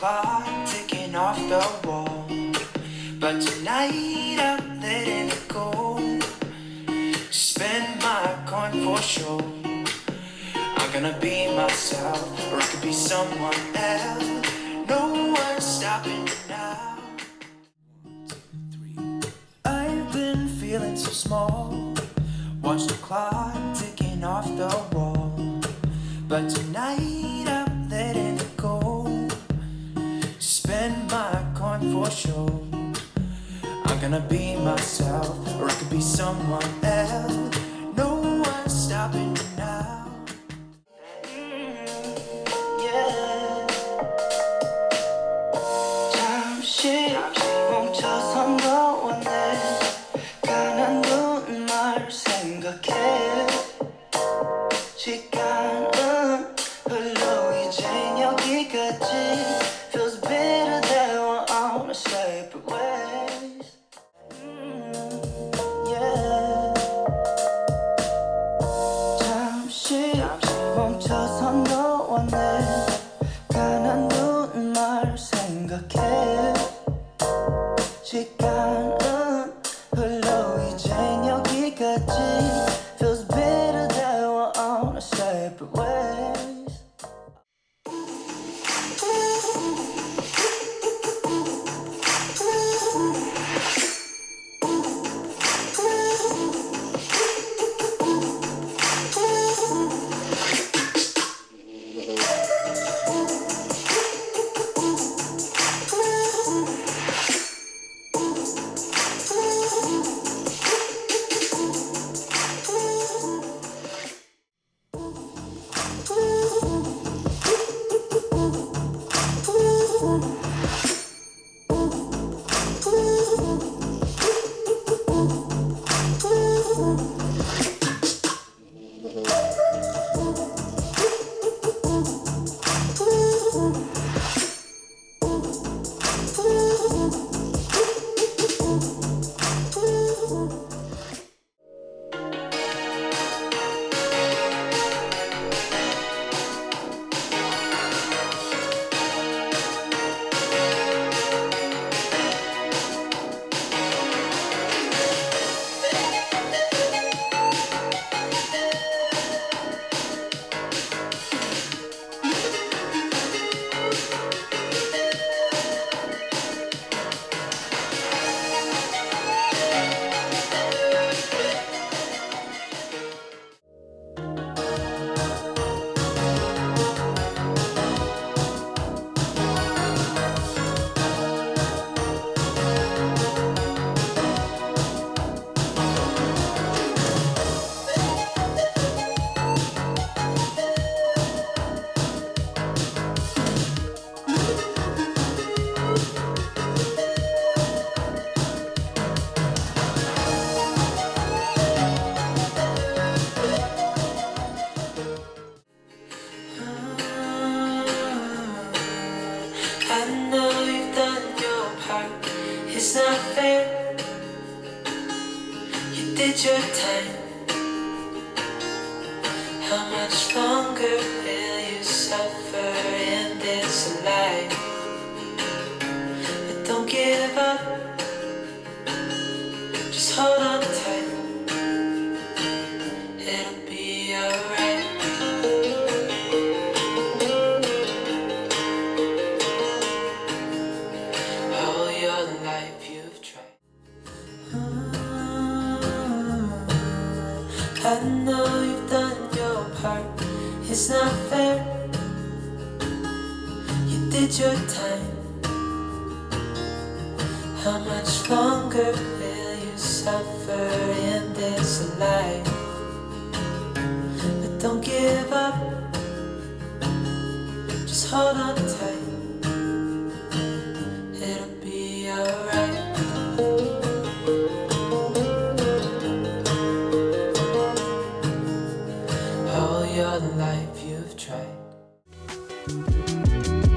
clock ticking off the wall, but tonight I'm letting it go. Spend my coin for sure. I'm gonna be myself, or I could be someone else. No one's stopping me now. 1, 2, 3. I've been feeling so small. Watch the clock ticking off the wall, but tonight I'm letting it go. Spend my coin for sure. I'm gonna be myself, or I could be someone else. No one's stopping me now. Yeah. 잠시 멈춰서 너와 내 가난 눈말 생각해. 시간은 흘러 이제 여기까지. Feels better that we're on a separate ways. Yeah. 잠시 멈춰서 너와 내 가난 눈말 생각해. 시간은 흘러 이제 여기까지. Feels better that we're on a separate ways. I know you've done your part. It's not fair. You did your time. How much longer will you suffer in this life? But don't give up. Just hold on tight. It'll be alright. All your life you've tried. I know you've done your part. It's not fair. You did your time. How much longer will you suffer in this life? But don't give up. Just hold on tight. It'll be alright. All your life you've tried. I know you've done your part. It's not fair. You did your time. How much longer will you suffer in this life? But don't give up. Just hold on tight. It'll be alright. All your life you've tried. All your life you've tried.